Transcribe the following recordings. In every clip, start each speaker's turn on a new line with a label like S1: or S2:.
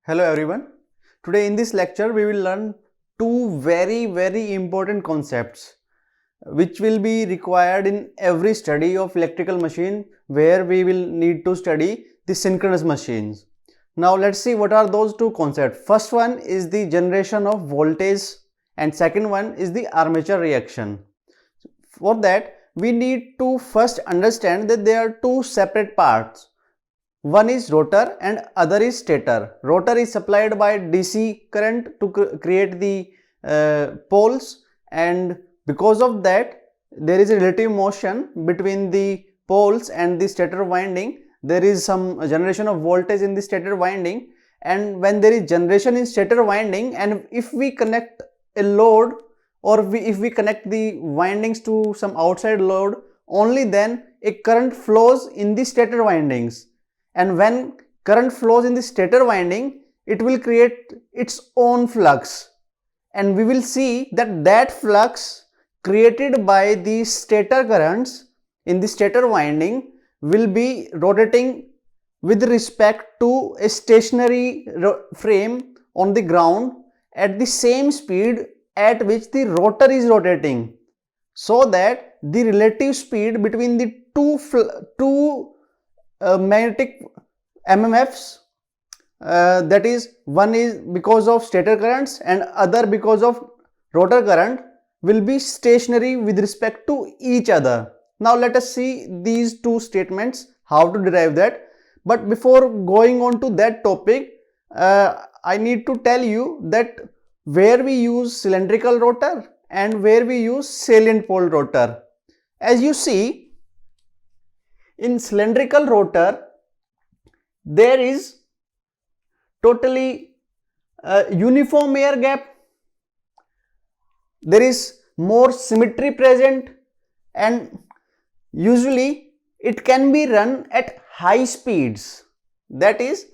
S1: Hello everyone. Today in this lecture we will learn two very important concepts which will be required in every study of electrical machine where we will need to study the synchronous machines. Now let's see what are those two concepts. First one is the generation of voltage and second one is the armature reaction. For that we need to first understand that there are two separate parts. One is rotor and other is stator. Rotor is supplied by DC current to create the poles, and because of that there is a relative motion between the poles and the stator winding. There is some generation of voltage in the stator winding, and when there is generation in stator winding and if we connect a load or if we connect the windings to some outside load, only then a current flows in the stator windings. And when current flows in the stator winding, it will create its own flux, and we will see that flux created by the stator currents in the stator winding will be rotating with respect to a stationary frame on the ground at the same speed at which the rotor is rotating, so that the relative speed between the two magnetic MMFs, that is, one is because of stator currents and other because of rotor current, will be stationary with respect to each other. Now let us see these two statements, how to derive that. But before going on to that topic, I need to tell you that where we use cylindrical rotor and where we use salient pole rotor. As you see, in cylindrical rotor there is totally uniform air gap, there is more symmetry present, and usually it can be run at high speeds, that is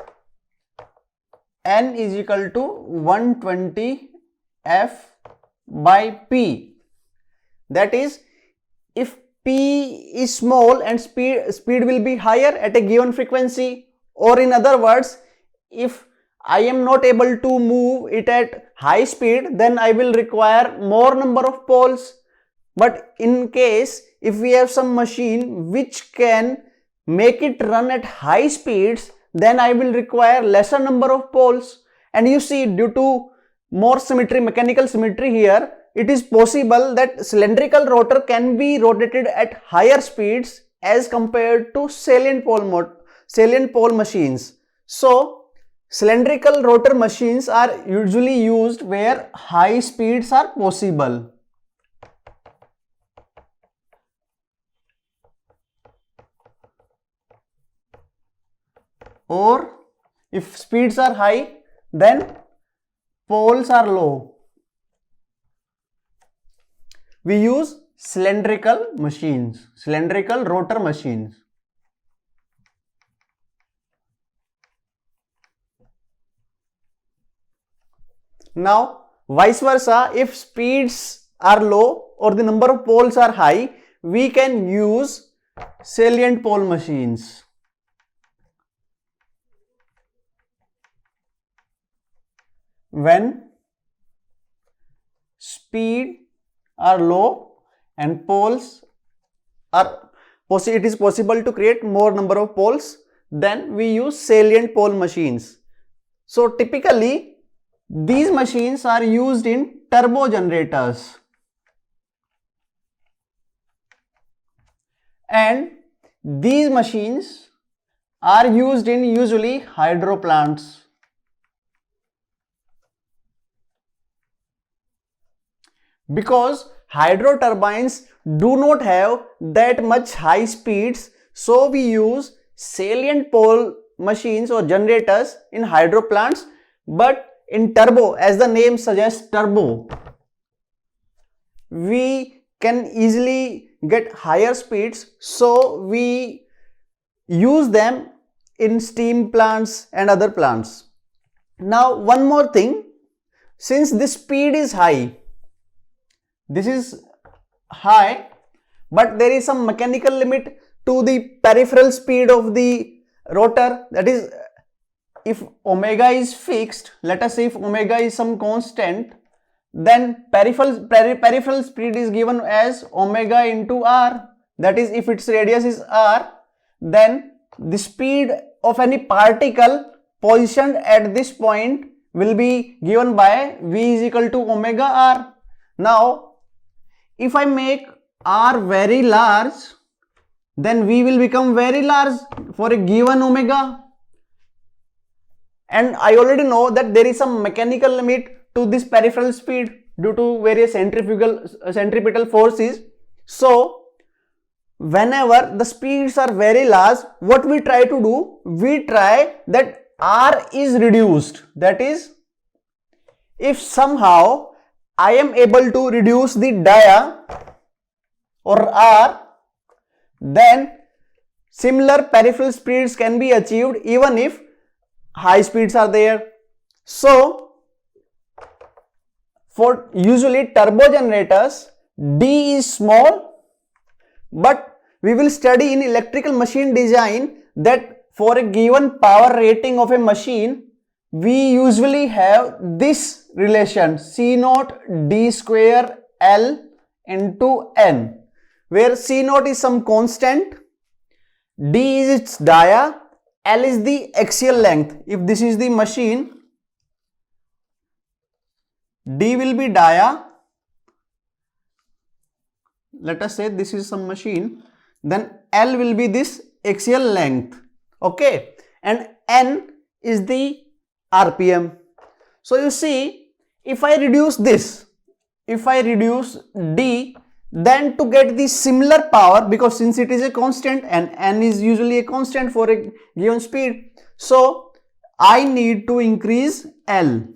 S1: N is equal to 120 F by P. That is, if P is small and speed will be higher at a given frequency, or in other words, if I am not able to move it at high speed, then I will require more number of poles. But in case if we have some machine which can make it run at high speeds, then I will require lesser number of poles. And you see, due to more symmetry, mechanical symmetry here, it is possible that cylindrical rotor can be rotated at higher speeds as compared to salient pole machines. So cylindrical rotor machines are usually used where high speeds are possible. Or if speeds are high, then poles are low. We use cylindrical machines, cylindrical rotor machines. Now, vice versa, if speeds are low or the number of poles are high, we can use salient pole machines. When speed are low and poles are it is possible to create more number of poles, then we use salient pole machines. So typically these machines are used in turbo generators, and these machines are used in usually hydro plants. Because hydro turbines do not have that much high speeds, so we use salient pole machines or generators in hydro plants. But in turbo, as the name suggests, turbo, we can easily get higher speeds, so we use them in steam plants and other plants. Now one more thing, since this speed is high, this is high, but there is some mechanical limit to the peripheral speed of the rotor, that is if omega is fixed, let us say if omega is some constant, then peripheral speed is given as omega into r. That is, if its radius is r, then the speed of any particle positioned at this point will be given by v is equal to omega r. Now, if I make r very large, then v will become very large for a given omega. And I already know that there is some mechanical limit to this peripheral speed due to various centripetal forces. So, whenever the speeds are very large, what we try to do? We try that r is reduced. That is, if somehow I am able to reduce the dia or r, then similar peripheral speeds can be achieved even if high speeds are there. So, for usually turbo generators, D is small, but we will study in electrical machine design that for a given power rating of a machine, we usually have this relation C naught D square L into N, where C naught is some constant, D is its dia, L is the axial length. If this is the machine, D will be dia. Let us say this is some machine, then L will be this axial length, okay, and N is the RPM. So you see, if I reduce this, if I reduce D, then to get the similar power, because since it is a constant and N is usually a constant for a given speed, so I need to increase L.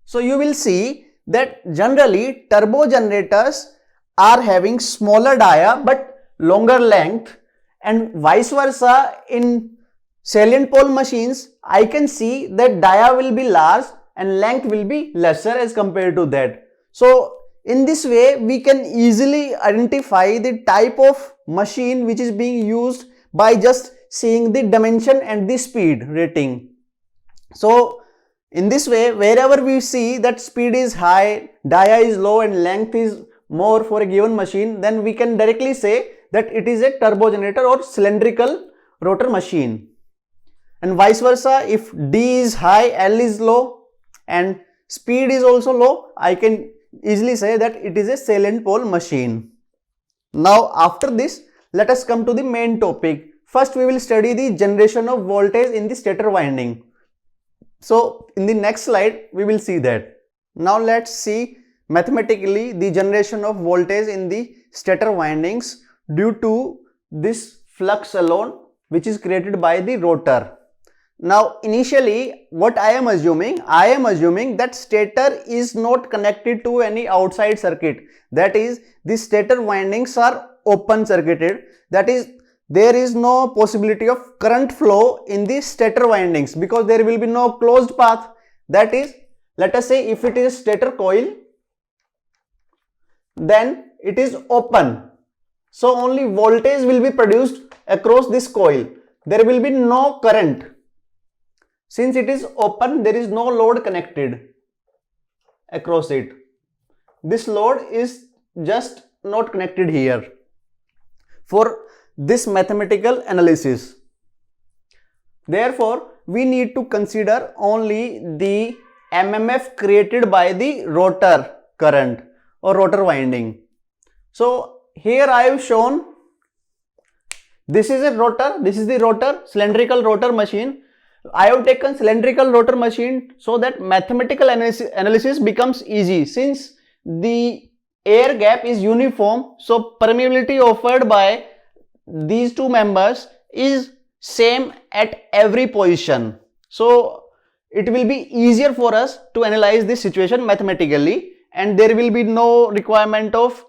S1: So you will see that generally turbo generators are having smaller dia but longer length, and vice versa in salient pole machines I can see that dia will be large and length will be lesser as compared to that. So in this way we can easily identify the type of machine which is being used by just seeing the dimension and the speed rating. So in this way, wherever we see that speed is high, dia is low and length is more for a given machine, then we can directly say that it is a turbo generator or cylindrical rotor machine. And vice versa, if D is high, L is low and speed is also low, I can easily say that it is a salient pole machine. Now after this, let us come to the main topic. First we will study the generation of voltage in the stator winding. So in the next slide we will see that. Now let's see mathematically the generation of voltage in the stator windings due to this flux alone which is created by the rotor. Now initially what I am assuming that stator is not connected to any outside circuit. That is, the stator windings are open circuited. That is, there is no possibility of current flow in the stator windings because there will be no closed path. That is, let us say if it is a stator coil, then it is open. So only voltage will be produced across this coil. There will be no current. Since it is open, there is no load connected across it. This load is just not connected here for this mathematical analysis. Therefore, we need to consider only the MMF created by the rotor current or rotor winding. So here I have shown this is a rotor, this is the rotor, cylindrical rotor machine. I have taken cylindrical rotor machine so that mathematical analysis becomes easy. Since the air gap is uniform, so permeability offered by these two members is same at every position. So it will be easier for us to analyze this situation mathematically, and there will be no requirement of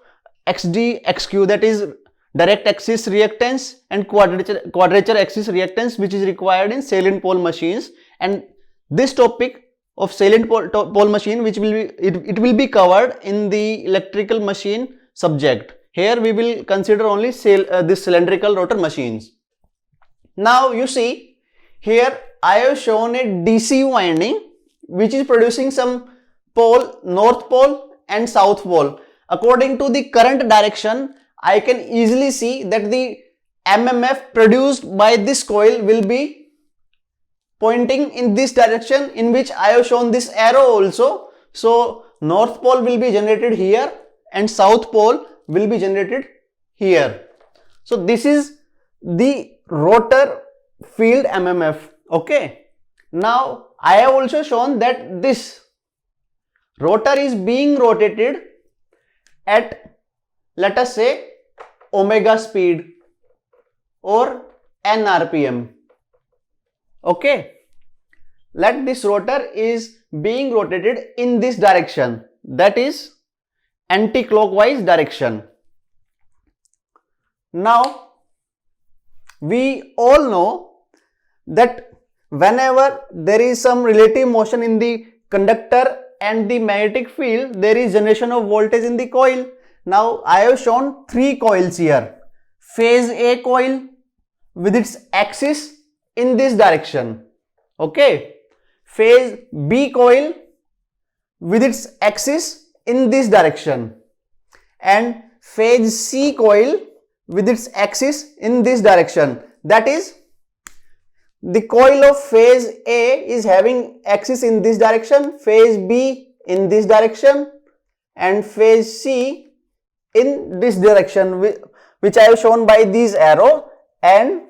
S1: XD, XQ, that is direct axis reactance and quadrature axis reactance, which is required in salient pole machines. And this topic of salient pole machine, which will be it will be covered in the electrical machine subject. Here we will consider only this cylindrical rotor machines. Now you see, Here I have shown a DC winding which is producing some pole, north pole and south pole. According to the current direction, I can easily see that the MMF produced by this coil will be pointing in this direction, in which I have shown this arrow also. So north pole will be generated here and south pole will be generated here. So this is the rotor field MMF. Okay. Now I have also shown that this rotor is being rotated at, let us say, omega speed or n RPM. Okay. Let this rotor is being rotated in this direction, that is anti-clockwise direction. Now we all know that whenever there is some relative motion in the conductor and the magnetic field, there is generation of voltage in the coil. Now I have shown three coils here. Phase A coil with its axis in this direction. Okay. Phase B coil with its axis in this direction. And phase C coil with its axis in this direction. That is, the coil of phase A is having axis in this direction, phase B in this direction, and phase C in this direction, which I have shown by these arrow, and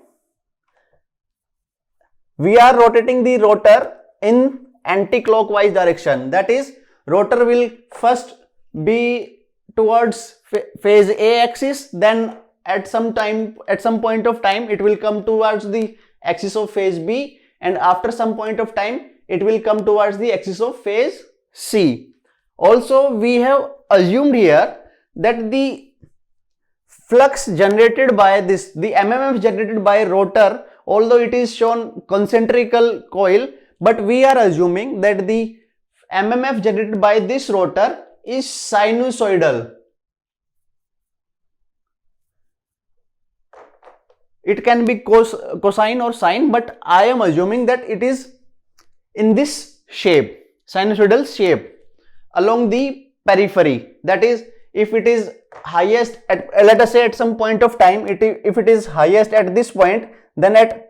S1: we are rotating the rotor in anti-clockwise direction. That is, rotor will first be towards phase A axis, then at some point of time it will come towards the axis of phase B, and after some point of time it will come towards the axis of phase C. Also, we have assumed here that the flux generated by this, the MMF generated by rotor, although it is shown concentrical coil, but we are assuming that the MMF generated by this rotor is sinusoidal. It can be cosine or sine, but I am assuming that it is in this shape, sinusoidal shape, along the periphery. That is, if it is highest at, let us say, at some point of time, if it is highest at this point, then at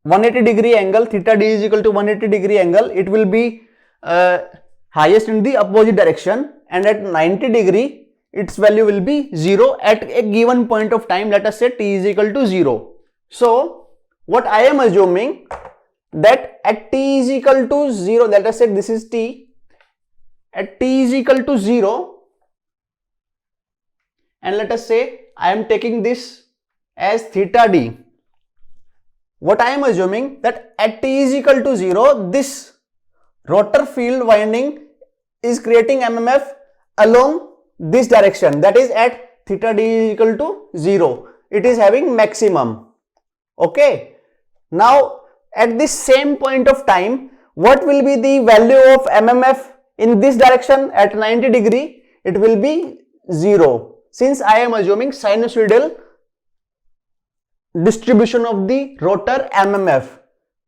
S1: 180 degree angle, theta d is equal to 180 degree angle, it will be highest in the opposite direction, and at 90 degree its value will be 0 at a given point of time, let us say t is equal to 0. So what I am assuming, that at t is equal to 0, let us say this is t, at t is equal to 0, and let us say I am taking this as theta d. What I am assuming, that at t is equal to 0, this rotor field winding is creating MMF along this direction, that is at theta d is equal to 0. It is having maximum. Okay. Now at this same point of time, what will be the value of MMF in this direction at 90 degree? It will be 0, since I am assuming sinusoidal distribution of the rotor MMF.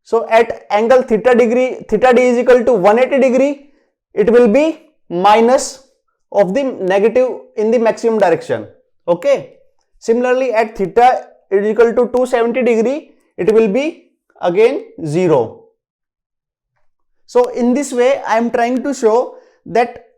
S1: So at angle theta d is equal to 180 degree, it will be minus of the negative in the maximum direction. Okay. Similarly, at theta is equal to 270 degree, it will be again 0. So in this way, I am trying to show that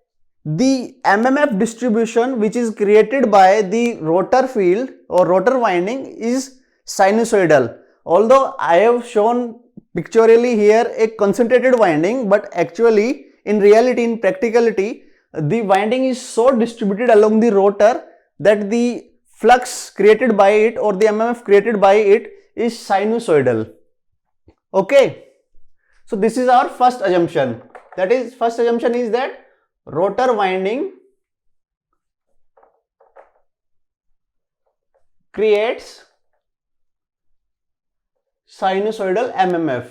S1: the MMF distribution which is created by the rotor field or rotor winding is sinusoidal. Although I have shown pictorially here a concentrated winding, but actually in reality, in practicality, the winding is so distributed along the rotor that the flux created by it or the MMF created by it is sinusoidal. Okay. So this is our first assumption. That is, first assumption is that rotor winding creates sinusoidal MMF.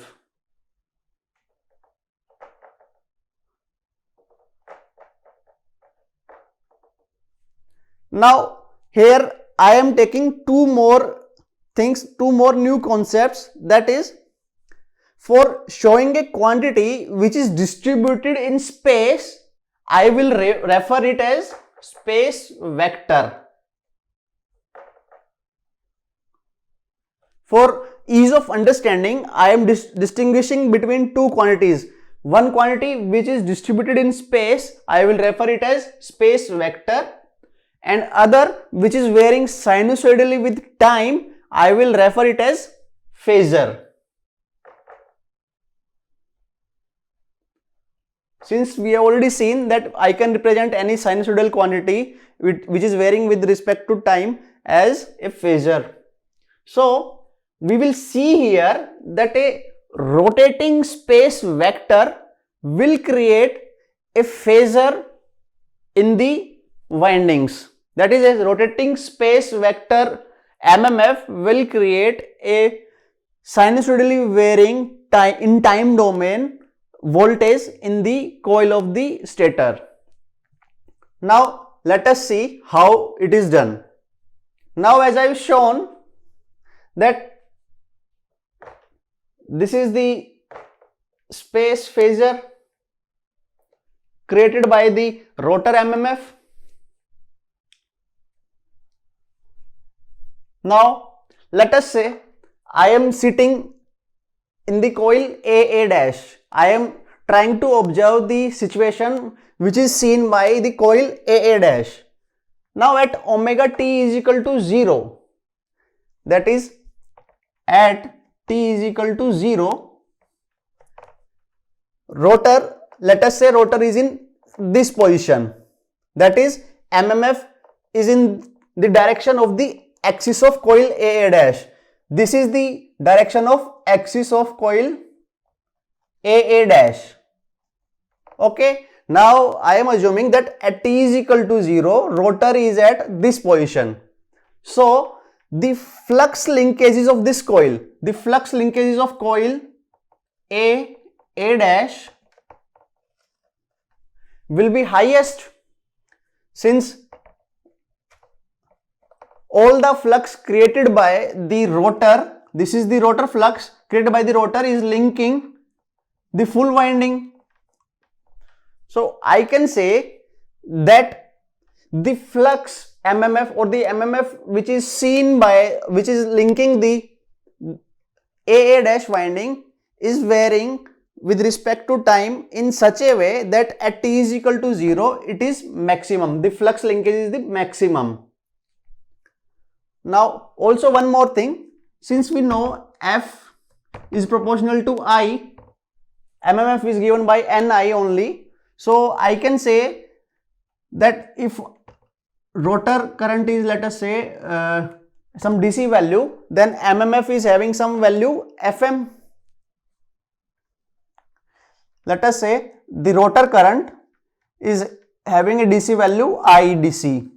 S1: Now here I am taking two more things, two more new concepts, that is For showing a quantity which is distributed in space, I will refer it as space vector. For ease of understanding, I am distinguishing between two quantities. One quantity which is distributed in space, I will refer it as space vector, and other which is varying sinusoidally with time, I will refer it as phasor. Since we have already seen that I can represent any sinusoidal quantity which is varying with respect to time as a phasor. So we will see here that a rotating space vector will create a phasor in the windings. That is, a rotating space vector MMF will create a sinusoidally varying in time domain voltage in the coil of the stator. Now let us see how it is done. Now, as I have shown that this is the space phasor created by the rotor MMF. Now let us say I am sitting in the coil AA dash. I am trying to observe the situation which is seen by the coil AA dash. Now at omega t is equal to 0, that is at t is equal to 0, rotor, let us say rotor is in this position, that is MMF is in the direction of the axis of coil AA dash. This is the direction of axis of coil AA dash. Okay, now I am assuming that at t is equal to 0, rotor is at this position. So the flux linkages of this coil, the flux linkages of coil A dash will be highest, since all the flux created by the rotor, this is the rotor flux created by the rotor, is linking the full winding. So I can say that the flux MMF or the MMF which is seen by, which is linking the AA dash winding, is varying with respect to time in such a way that at t is equal to 0, it is maximum. The flux linkage is the maximum. Now also one more thing, since we know F is proportional to I, MMF is given by Ni only. So I can say that if rotor current is, let us say some DC value, then MMF is having some value Fm. Let us say the rotor current is having a DC value IDC.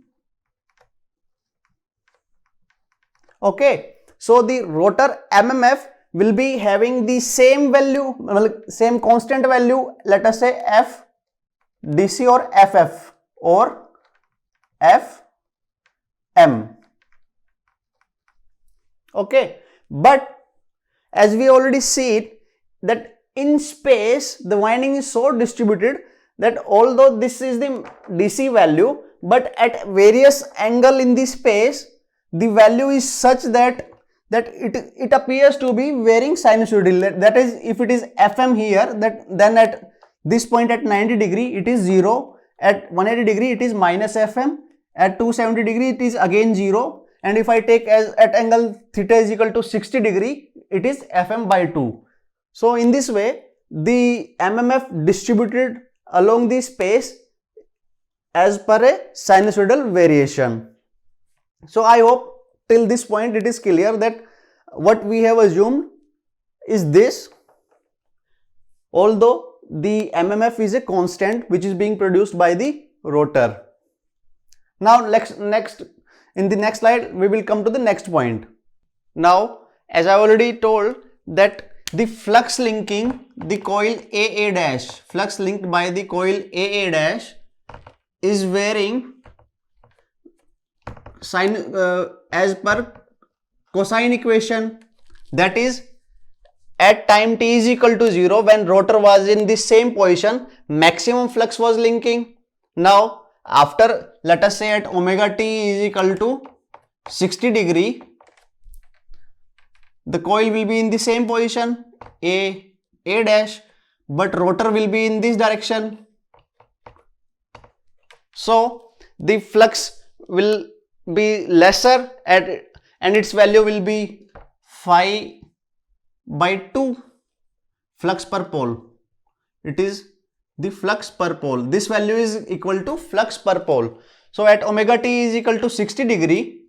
S1: Okay, so the rotor MMF will be having the same value, same constant value, let us say F DC or FF or FM. Okay, but as we already see it, that in space the winding is so distributed that although this is the DC value, but at various angle in the space the value is such that it appears to be varying sinusoidally. That is, if it is FM here, then at this point at 90 degree it is 0, at 180 degree it is minus FM, at 270 degree it is again 0, and if I take as at angle theta is equal to 60 degree, it is FM by 2. So in this way the MMF distributed along the space as per a sinusoidal variation. So I hope till this point it is clear that what we have assumed is this, although the MMF is a constant which is being produced by the rotor. Now next in the next slide we will come to the next point. Now as I already told that the flux linking the coil AA dash, flux linked by the coil AA dash is varying as per cosine equation, that is at time t is equal to 0, when rotor was in the same position, maximum flux was linking. Now after, let us say at omega t is equal to 60 degree, the coil will be in the same position A dash, but rotor will be in this direction. So the flux will be lesser and its value will be phi by 2 flux per pole. It is the flux per pole. This value is equal to flux per pole. So at omega t is equal to 60 degree,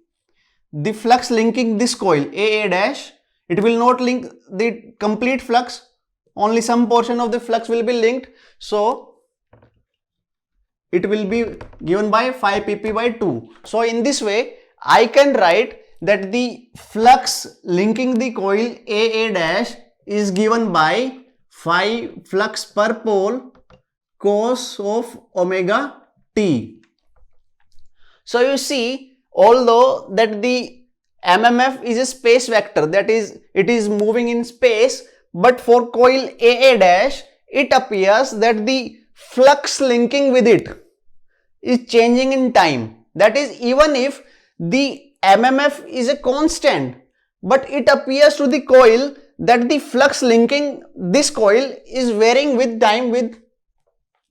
S1: the flux linking this coil A dash, it will not link the complete flux, only some portion of the flux will be linked. So it will be given by phi pp by 2. So in this way, I can write that the flux linking the coil A dash is given by phi flux per pole cos of omega t. So you see, although that the MMF is a space vector, that is, it is moving in space, but for coil A dash, it appears that the flux linking with it is changing in time. That is, even if the MMF is a constant, but it appears to the coil that the flux linking this coil is varying with time with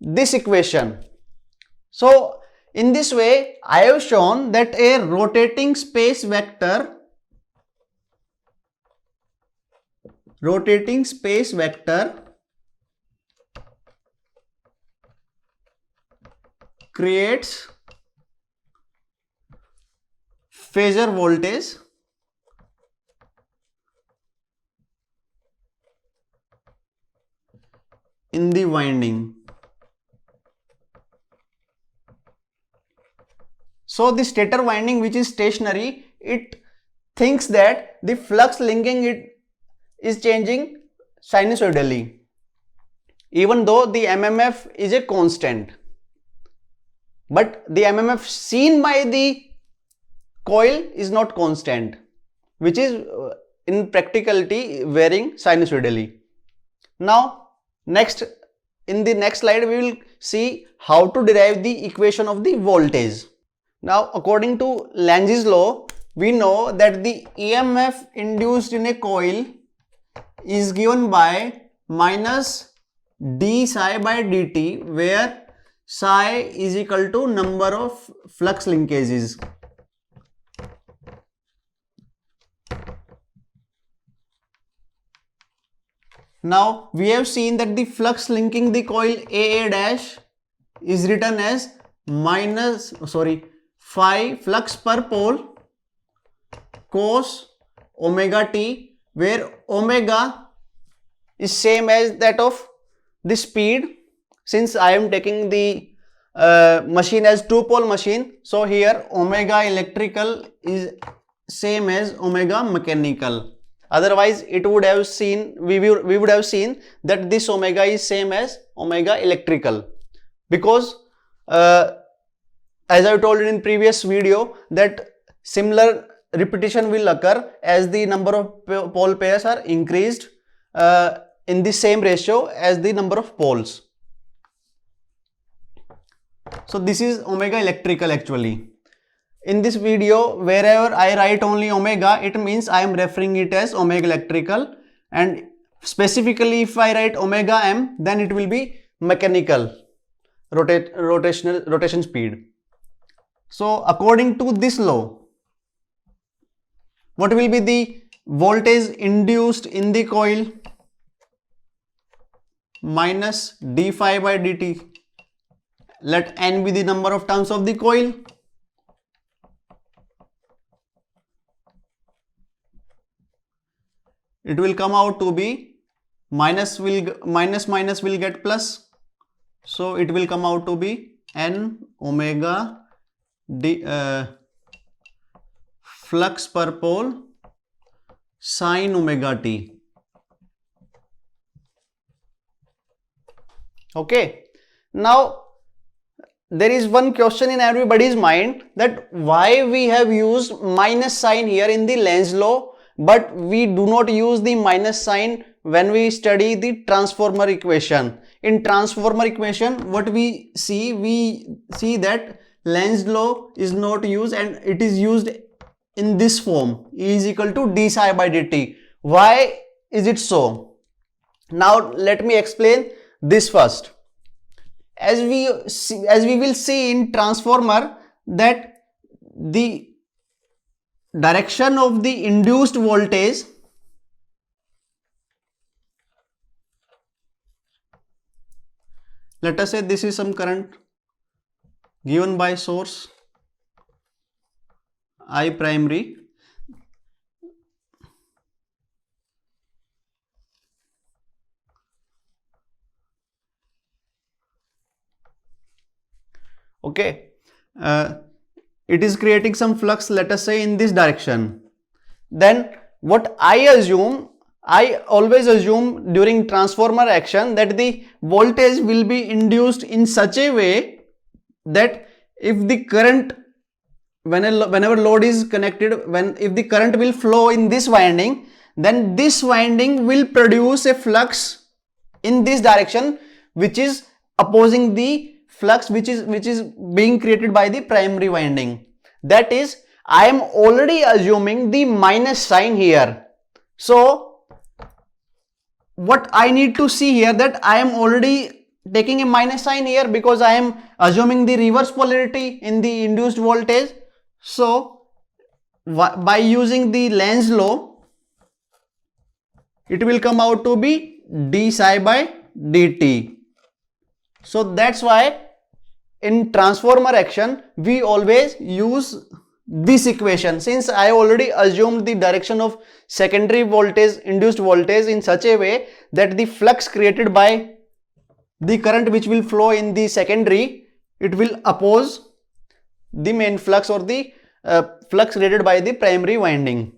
S1: this equation. So in this way, I have shown that a rotating space vector creates phasor voltage in the winding. So the stator winding, which is stationary, it thinks that the flux linking it is changing sinusoidally, even though the MMF is a constant. But the MMF seen by the coil is not constant, which is in practicality varying sinusoidally. Now in the next slide we will see how to derive the equation of the voltage. Now according to Lenzi's law, we know that the EMF induced in a coil is given by minus d psi by dt, where psi is equal to number of flux linkages. Now we have seen that the flux linking the coil A dash is written as phi flux per pole cos omega t, where omega is same as that of the speed. Since I am taking the machine as two-pole machine, so here omega electrical is same as omega mechanical. Otherwise it would have seen, we would have seen that this omega is same as omega electrical, because as I told in previous video that similar repetition will occur as the number of pole pairs are increased in the same ratio as the number of poles. So this is omega electrical actually. In this video, wherever I write only omega, it means I am referring it as omega electrical, and specifically if I write omega m, then it will be mechanical rotation speed. So according to this law, what will be the voltage induced in the coil? Minus d phi by dt. Let n be the number of turns of the coil. It will come out to be minus will get plus. So it will come out to be n omega d flux per pole sin omega t. Okay. Now there is one question in everybody's mind, that why we have used minus sign here in the Lenz law, but we do not use the minus sign when we study the transformer equation. In transformer equation, what we see that Lenz's law is not used and it is used in this form, E is equal to d psi by dt. Why is it so? Now let me explain this first. As we will see in transformer that the direction of the induced voltage let us say this is some current given by source I primary. Okay, it is creating some flux, let us say in this direction. Then what I always assume during transformer action that the voltage will be induced in such a way that if the current, whenever load is connected, if the current will flow in this winding, then this winding will produce a flux in this direction which is opposing the flux which is being created by the primary winding. That is, I am already assuming the minus sign here. So what I need to see here, that I am already taking a minus sign here because I am assuming the reverse polarity in the induced voltage. So by using the Lenz's law, it will come out to be d psi by dt. So that's why in transformer action we always use this equation, since I already assumed the direction of secondary voltage, induced voltage in such a way that the flux created by the current which will flow in the secondary, it will oppose the main flux or the flux created by the primary winding.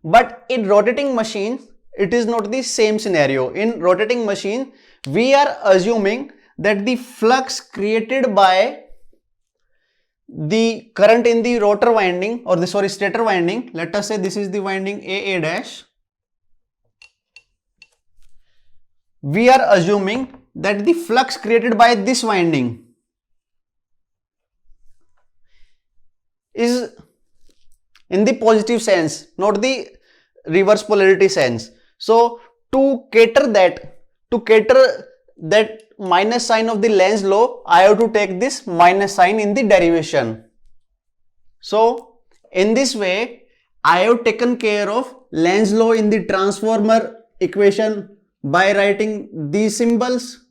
S1: But in rotating machine, it is not the same scenario. In rotating machine, we are assuming that the flux created by the current in the rotor winding or the stator winding, let us say this is the winding AA dash. We are assuming that the flux created by this winding is in the positive sense, not the reverse polarity sense. So to cater that minus sign of the Lenz's law, I have to take this minus sign in the derivation. So in this way, I have taken care of Lenz's law in the transformer equation by writing these symbols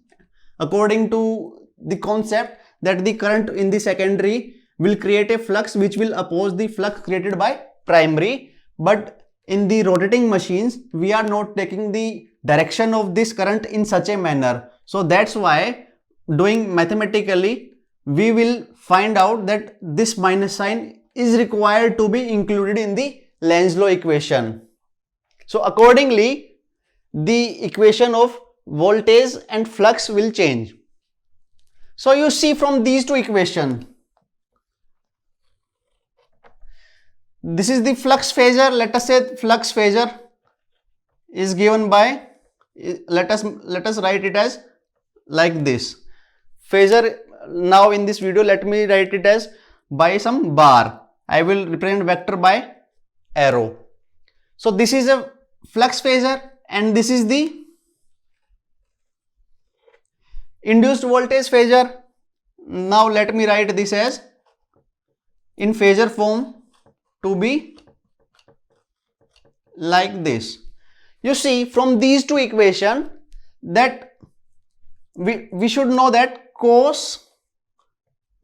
S1: according to the concept that the current in the secondary will create a flux which will oppose the flux created by primary. But in the rotating machines, we are not taking the direction of this current in such a manner. So that's why doing mathematically, we will find out that this minus sign is required to be included in the Lenz's law equation. So accordingly, the equation of voltage and flux will change. So you see from these two equations, this is the flux phasor. Let us say flux phasor is given by, let us write it as like this. Phasor, now in this video, let me write it as by some bar. I will represent vector by arrow. So this is a flux phasor and this is the induced voltage phasor. Now let me write this as in phasor form to be like this. You see from these two equations that we should know that cos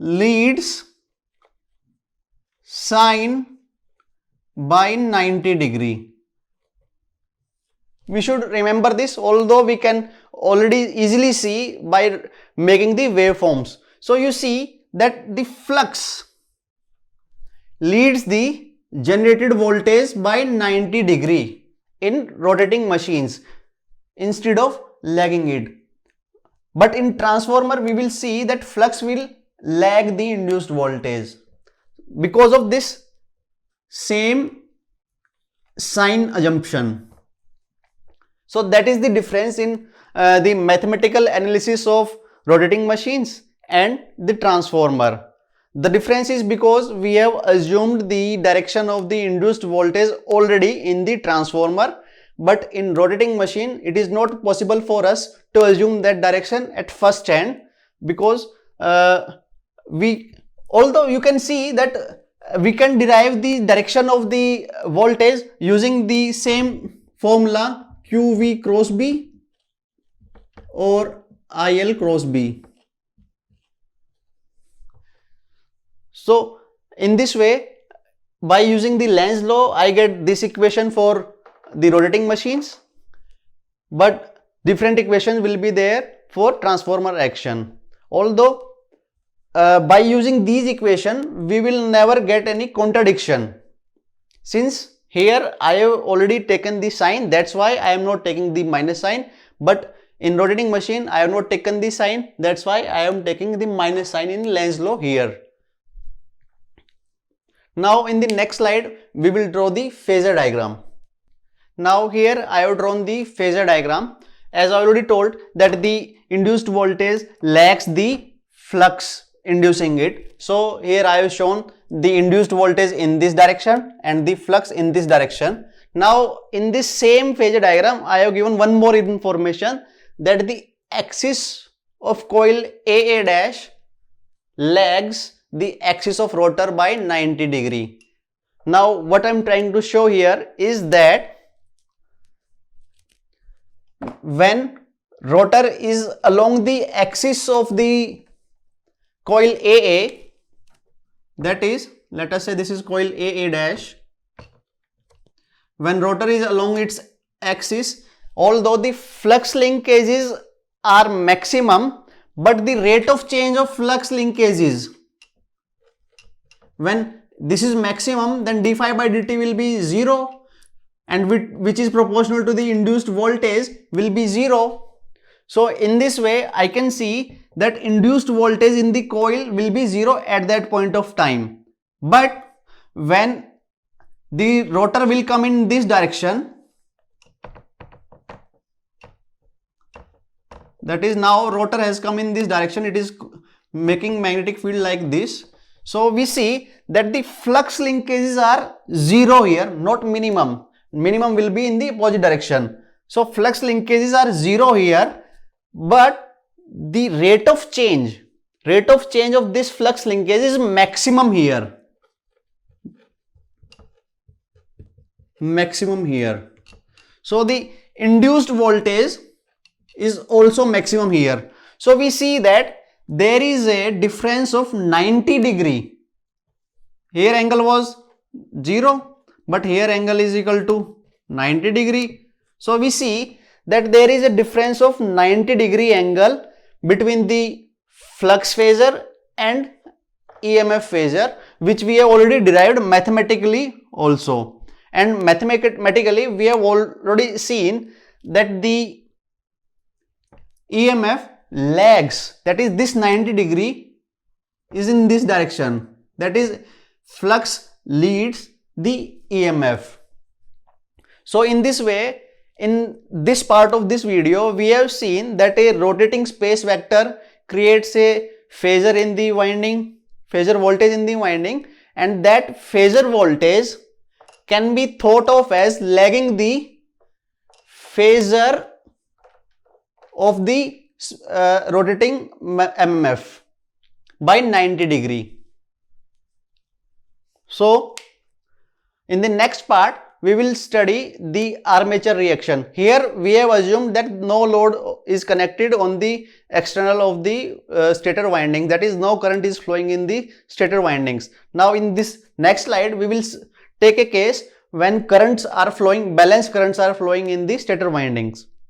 S1: leads sine by 90 degree. We should remember this, although we can already easily see by making the waveforms. So you see that the flux leads the generated voltage by 90 degree in rotating machines instead of lagging it. But in transformer, we will see that flux will lag the induced voltage because of this same sign assumption. So that is the difference in the mathematical analysis of rotating machines and the transformer. The difference is because we have assumed the direction of the induced voltage already in the transformer, but in rotating machine it is not possible for us to assume that direction at first hand, because although you can see that we can derive the direction of the voltage using the same formula QV cross B or IL cross B. So in this way, by using the Lenz law, I get this equation for the rotating machines, but different equations will be there for transformer action. Although by using these equations, we will never get any contradiction. Since here I have already taken the sign, that's why I am not taking the minus sign, but in rotating machine I have not taken the sign, that's why I am taking the minus sign in Lenz law here. Now in the next slide we will draw the phasor diagram. Now here I have drawn the phasor diagram. As I already told that the induced voltage lags the flux inducing it. So here I have shown the induced voltage in this direction and the flux in this direction. Now in this same phasor diagram I have given one more information, that the axis of coil AA dash lags the axis of rotor by 90 degree. Now what I am trying to show here is that when rotor is along the axis of the coil AA, that is, let us say this is coil AA dash, when rotor is along its axis, although the flux linkages are maximum, but the rate of change of flux linkages, when this is maximum, then d phi by dt will be 0, and which is proportional to the induced voltage will be 0. So in this way I can see that induced voltage in the coil will be 0 at that point of time. But when the rotor will come in this direction, that is, now rotor has come in this direction, it is making magnetic field like this. So we see that the flux linkages are 0 here, not minimum. Minimum will be in the opposite direction. So flux linkages are 0 here, but the rate of change of this flux linkage is maximum here. Maximum here. So the induced voltage is also maximum here. So we see that there is a difference of 90 degree. Here angle was 0, but here angle is equal to 90 degree. So we see that there is a difference of 90 degree angle between the flux phasor and EMF phasor, which we have already derived mathematically also. And mathematically we have already seen that the EMF lags, that is, this 90 degree is in this direction, that is, flux leads the EMF. So in this way, in this part of this video, we have seen that a rotating space vector creates a phasor in the winding, phasor voltage in the winding, and that phasor voltage can be thought of as lagging the phasor of the rotating MMF by 90 degree. So in the next part we will study the armature reaction. Here we have assumed that no load is connected on the external of the stator winding, that is, no current is flowing in the stator windings. Now in this next slide we will take a case when currents are flowing, balanced currents are flowing in the stator windings.